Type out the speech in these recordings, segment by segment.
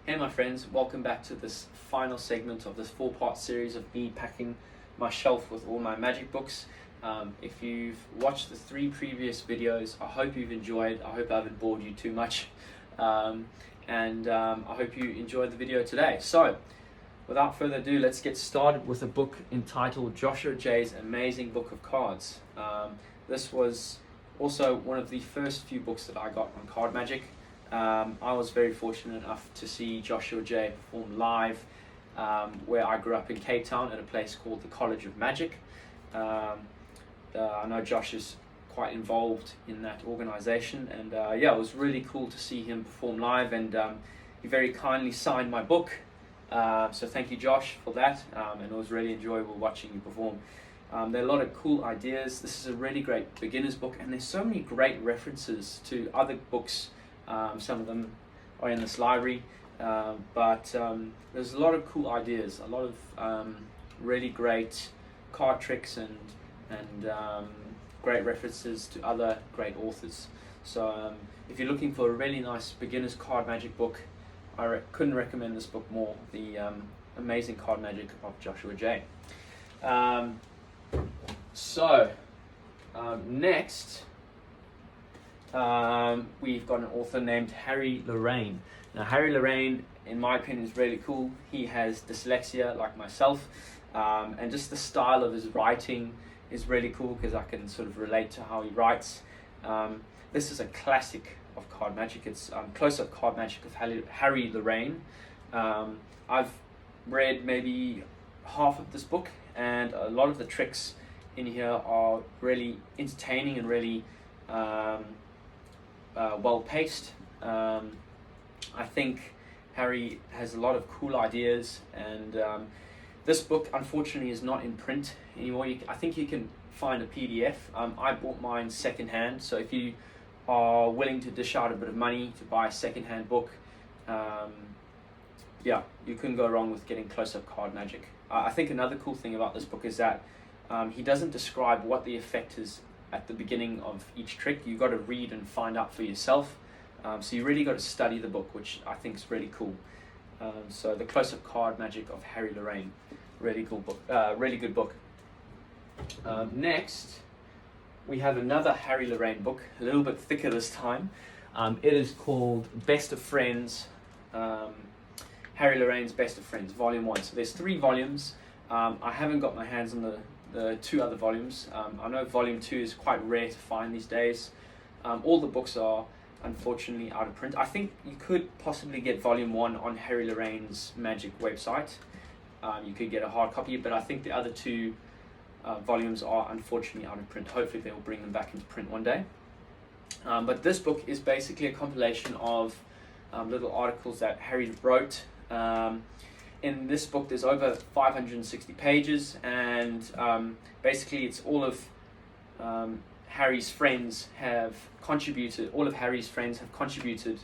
Hey my friends, welcome back to this final segment of this 4-part series of me packing my shelf with all my magic books. If you've watched the 3 previous videos, I hope you've enjoyed. I hope I haven't bored you too much. I hope you enjoyed the video today. So, without further ado, let's get started with a book entitled Joshua Jay's Amazing Book of Cards. This was also one of the first few books that I got on card magic. I was very fortunate enough to see Joshua Jay perform live where I grew up in Cape Town at a place called the College of Magic. I know Josh is quite involved in that organization, and yeah, it was really cool to see him perform live, and he very kindly signed my book. So thank you, Josh, for that, and it was really enjoyable watching you perform. There are a lot of cool ideas. This is a really great beginner's book, and there's so many great references to other books. Some of them are in this library, but there's a lot of cool ideas, a lot of really great card tricks and great references to other great authors. So if you're looking for a really nice beginner's card magic book, I couldn't recommend this book more, The Amazing Card Magic of Joshua Jay. Next, we've got an author named Harry Lorayne. Now, Harry Lorayne, in my opinion, is really cool. He has dyslexia like myself, and just the style of his writing is really cool because I can sort of relate to how he writes. This is a classic of card magic. It's Close-Up Card Magic of Harry Lorayne. I've read maybe half of this book, and a lot of the tricks in here are really entertaining and really well paced. I think Harry has a lot of cool ideas, and this book unfortunately is not in print anymore. I think you can find a PDF. I bought mine secondhand, so if you are willing to dish out a bit of money to buy a secondhand book, yeah, you couldn't go wrong with getting Close-Up Card Magic. I think another cool thing about this book is that he doesn't describe what the effect is at the beginning of each trick. You've got to read and find out for yourself. So you really got to study the book, which I think is really cool. So the Close-Up Card Magic of Harry Lorayne, really cool book, really good book. Next, we have another Harry Lorayne book, a little bit thicker this time. It is called Best of Friends, Harry Lorayne's Best of Friends, Volume 1. So there's 3 volumes. I haven't got my hands on the 2 other volumes. I know Volume 2 is quite rare to find these days. All the books are unfortunately out of print. I think you could possibly get Volume 1 on Harry Lorayne's Magic website. You could get a hard copy, but I think the other 2 volumes are unfortunately out of print. Hopefully they will bring them back into print one day. But this book is basically a compilation of little articles that Harry wrote. In this book there's over 560 pages, and basically it's all of Harry's friends have contributed. All of Harry's friends have contributed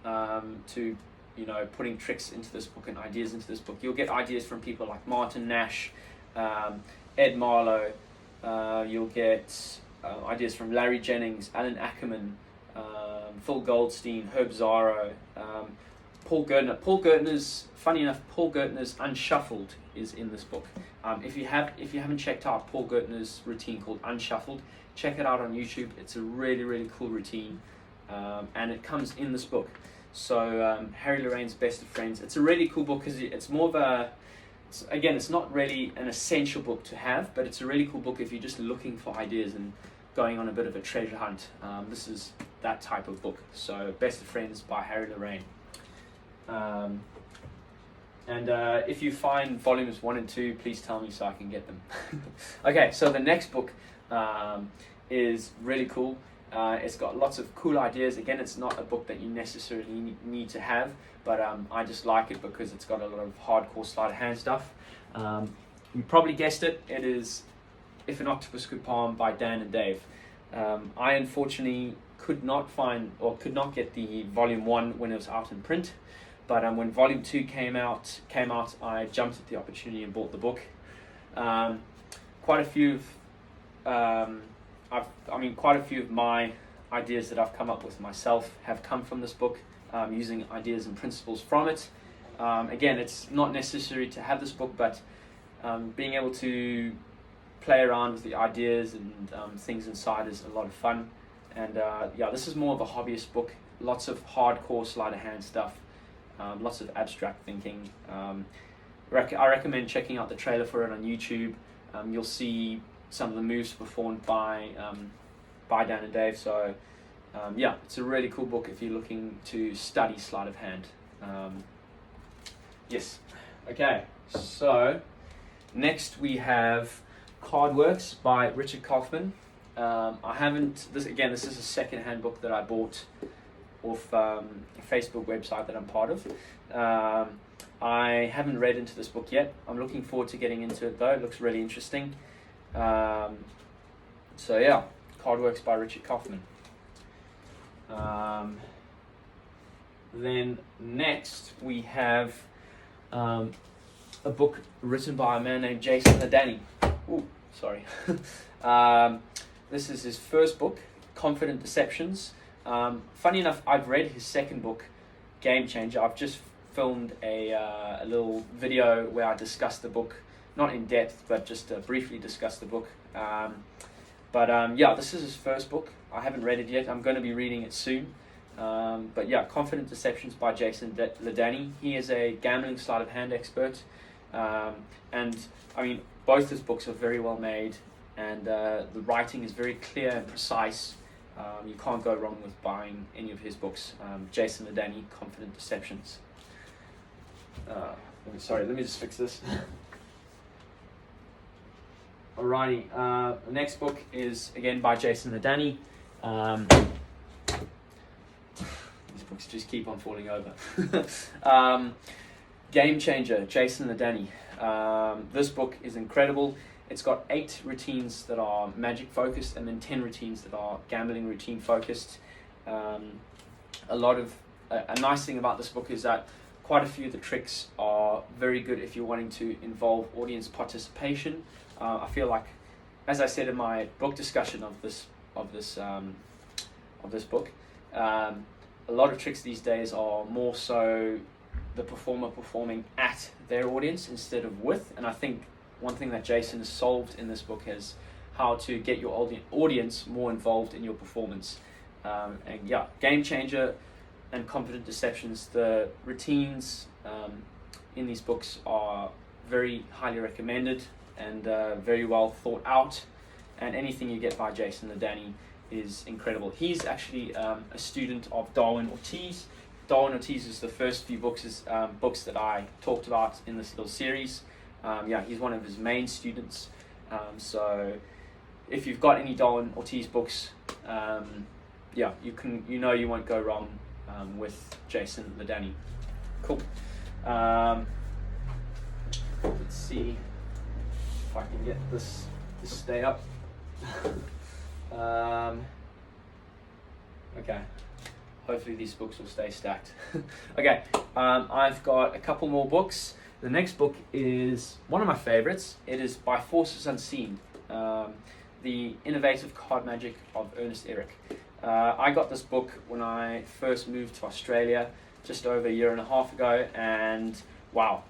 to, you know, putting tricks into this book and ideas into this book. You'll get ideas from people like Martin Nash, Ed Marlowe. You'll get ideas from Larry Jennings, Alan Ackerman, Phil Goldstein, Herb Zaro, Paul Gertner. Paul Gertner's, funny enough, Paul Gertner's Unshuffled is in this book. If you haven't checked out Paul Gertner's routine called Unshuffled, check it out on YouTube. It's a really, really cool routine, and it comes in this book. So Harry Lorayne's Best of Friends. It's a really cool book because it's more of a, again, it's not really an essential book to have, but it's a really cool book if you're just looking for ideas and going on a bit of a treasure hunt. This is that type of book. So Best of Friends by Harry Lorayne. If you find volumes 1 and 2, please tell me so I can get them. Okay, so the next book is really cool. It's got lots of cool ideas. Again, it's not a book that you necessarily need to have, but I just like it because it's got a lot of hardcore sleight of hand stuff. You probably guessed it. It is If an Octopus Could Palm by Dan and Dave. I unfortunately could not get the Volume 1 when it was out in print. But when Volume 2 came out, I jumped at the opportunity and bought the book. Quite a few of my ideas that I've come up with myself have come from this book, using ideas and principles from it. Again, it's not necessary to have this book, but being able to play around with the ideas and things inside is a lot of fun. And yeah, this is more of a hobbyist book. Lots of hardcore sleight of hand stuff, lots of abstract thinking. I recommend checking out the trailer for it on YouTube. You'll see some of the moves performed by Dan and Dave. So yeah, it's a really cool book if you're looking to study sleight of hand. Yes. Okay, so next we have Cardworks by Richard Kaufman. This is a second-hand book that I bought off a Facebook website that I'm part of. I haven't read into this book yet. I'm looking forward to getting into it though. It looks really interesting. So yeah, Cardworks by Richard Kaufman. Then next we have a book written by a man named Jason Ladany. Ooh, sorry. This is his first book, Confident Deceptions. Funny enough, I've read his second book, Game Changer. I've just filmed a little video where I discussed the book, not in depth, but just briefly discussed the book. Yeah, this is his first book. I haven't read it yet. I'm going to be reading it soon. But yeah, Confident Deceptions by Jason Ladany. He is a gambling sleight of hand expert. And I mean, both his books are very well made, and the writing is very clear and precise. You can't go wrong with buying any of his books. Jason Ladany, Confident Deceptions. Let me just fix this. Alrighty, the next book is again by Jason Ladany. These books just keep on falling over. Game Changer, Jason Ladany. This book is incredible. It's got 8 routines that are magic focused, and then 10 routines that are gambling routine focused. A nice thing about this book is that quite a few of the tricks are very good if you're wanting to involve audience participation. I feel like, as I said in my book discussion of this book, a lot of tricks these days are more so the performer performing at their audience instead of with. And I think one thing that Jason has solved in this book is how to get your audience more involved in your performance. And yeah, Game Changer and Confident Deceptions, the routines in these books are very highly recommended and very well thought out. And anything you get by Jason Ladany is incredible. He's actually a student of Darwin Ortiz. Darwin Ortiz is the first few books that I talked about in this little series. Yeah, he's one of his main students. So if you've got any Darwin Ortiz books, yeah, you won't go wrong with Jason Ladany. Cool. Let's see if I can get this to stay up. Okay. Hopefully these books will stay stacked. Okay, I've got a couple more books. The next book is one of my favorites. It is By Forces Unseen, The Innovative Card Magic of Ernest Eric. I got this book when I first moved to Australia just over a year and a half ago, and wow,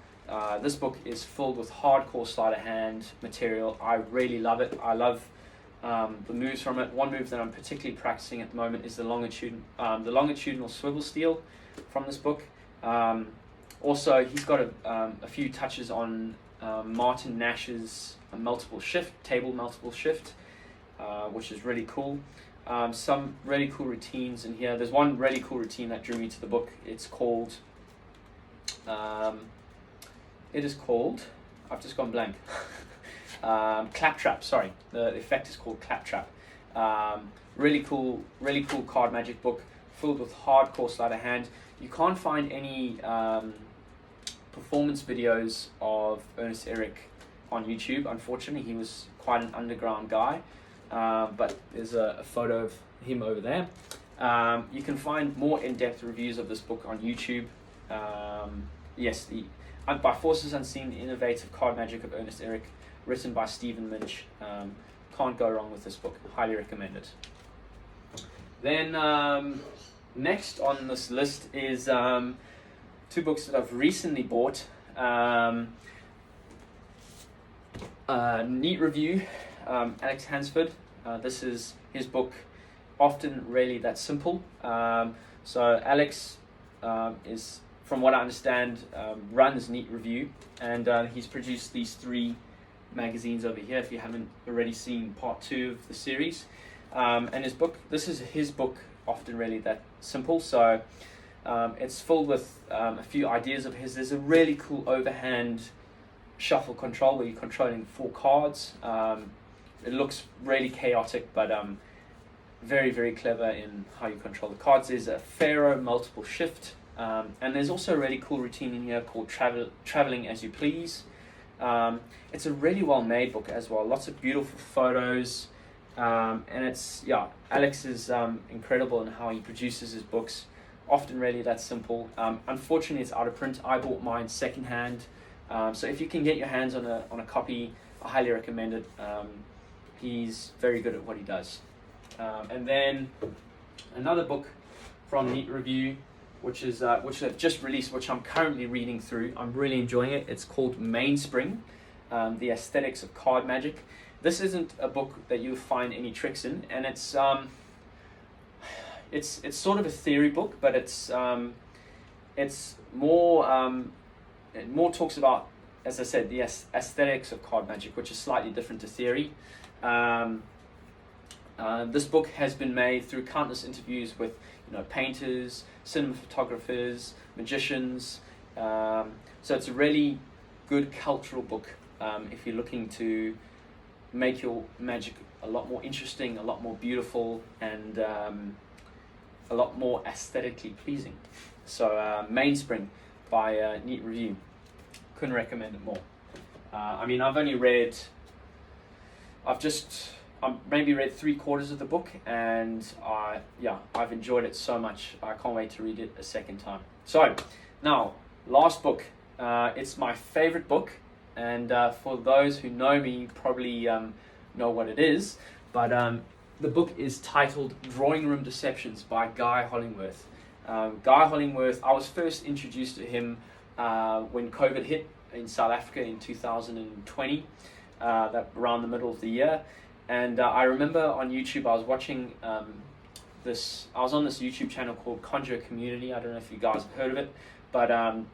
this book is filled with hardcore sleight of hand material. I really love it. I love the moves from it. One move that I'm particularly practicing at the moment is the longitudinal swivel steal from this book. Also, he's got a few touches on Martin Nash's table multiple shift, which is really cool. Some really cool routines in here. There's one really cool routine that drew me to the book. It's called, I've just gone blank. Claptrap, sorry. The effect is called Claptrap. Really cool card magic book filled with hardcore sleight of hand. You can't find any performance videos of Ernest Eric on YouTube. Unfortunately, he was quite an underground guy, but there's a photo of him over there. You can find more in-depth reviews of this book on YouTube. Yes, By Forces Unseen, The Innovative Card Magic of Ernest Eric, written by Stephen Lynch. Can't go wrong with this book. Highly recommend it. Then next on this list is two books that I've recently bought. Neat Review, Alex Hansford. This is his book, Often Really That Simple. So Alex is, from what I understand, runs Neat Review, and he's produced these 3 magazines over here, if you haven't already seen part 2 of the series. And his book, this is his book, Often Really That Simple. So it's filled with a few ideas of his. There's a really cool overhand shuffle control where you're controlling 4 cards. It looks really chaotic, but very, very clever in how you control the cards. There's a Pharaoh multiple shift, and there's also a really cool routine in here called Traveling As You Please. It's a really well made book as well, lots of beautiful photos, and it's, yeah, Alex is incredible in how he produces his books. Often Really That Simple. Unfortunately, it's out of print. I bought mine secondhand, so if you can get your hands on a copy, I highly recommend it. He's very good at what he does. And then another book from Neat Review, which they've just released, which I'm currently reading through. I'm really enjoying it. It's called Mainspring, The Aesthetics of Card Magic. This isn't a book that you'll find any tricks in, and it's sort of a theory book, but it's more it more talks about, as I said, the aesthetics of card magic, which is slightly different to theory. This book has been made through countless interviews with, painters, cinematographers, magicians. So it's a really good cultural book if you're looking to make your magic a lot more interesting, a lot more beautiful, and a lot more aesthetically pleasing. So Mainspring by Neat Review. Couldn't recommend it more. I've maybe read 3/4 of the book, and I've enjoyed it so much. I can't wait to read it a second time. So now, last book. It's my favorite book, and for those who know me, probably know what it is. But the book is titled Drawing Room Deceptions by Guy Hollingworth. Guy Hollingworth, I was first introduced to him when COVID hit in South Africa in 2020, around the middle of the year. And I remember on YouTube, I was watching I was on this YouTube channel called Conjure Community. I don't know if you guys have heard of it, but I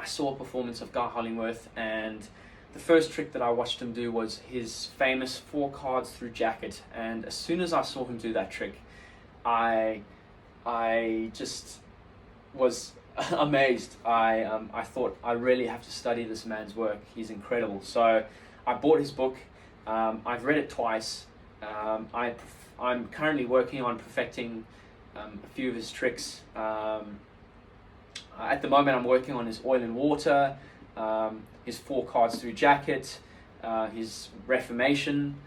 saw a performance of Guy Hollingworth, and the first trick that I watched him do was his famous 4 cards through jacket. And as soon as I saw him do that trick, I just was amazed. I thought, I really have to study this man's work. He's incredible. So I bought his book. I've read it twice. I'm currently working on perfecting a few of his tricks. At the moment, I'm working on his Oil and Water, his 4 cards through jacket, his Reformation,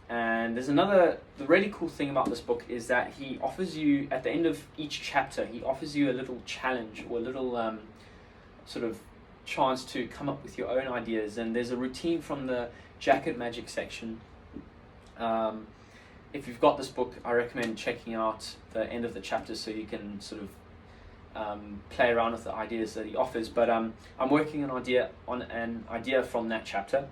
and there's the really cool thing about this book is that he offers you, at the end of each chapter, he offers you a little challenge or a little sort of chance to come up with your own ideas. And there's a routine from the jacket magic section. If you've got this book, I recommend checking out the end of the chapter so you can sort of play around with the ideas that he offers. But I'm working on an idea from that chapter.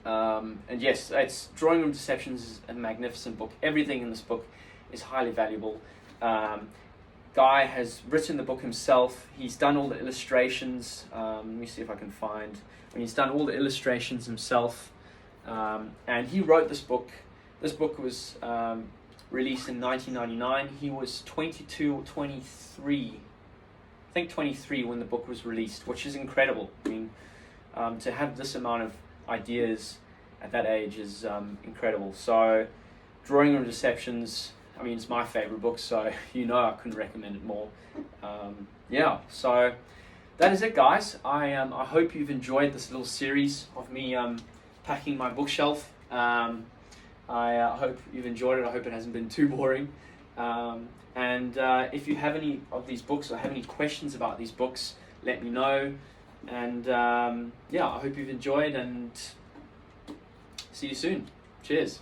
And yes, it's Drawing Room Deceptions is a magnificent book. Everything in this book is highly valuable. Guy has written the book himself. He's done all the illustrations. Let me see if I can find. He's done all the illustrations himself. And he wrote this book. This book was released in 1999. He was 22 or 23. I think 23 when the book was released, which is incredible. I mean, to have this amount of ideas at that age is incredible. So, Drawing Room Deceptions, it's my favorite book, so I couldn't recommend it more. So that is it, guys. I hope you've enjoyed this little series of me packing my bookshelf. I hope you've enjoyed it. I hope it hasn't been too boring. And if you have any of these books or have any questions about these books, let me know. And I hope you've enjoyed, and see you soon. Cheers.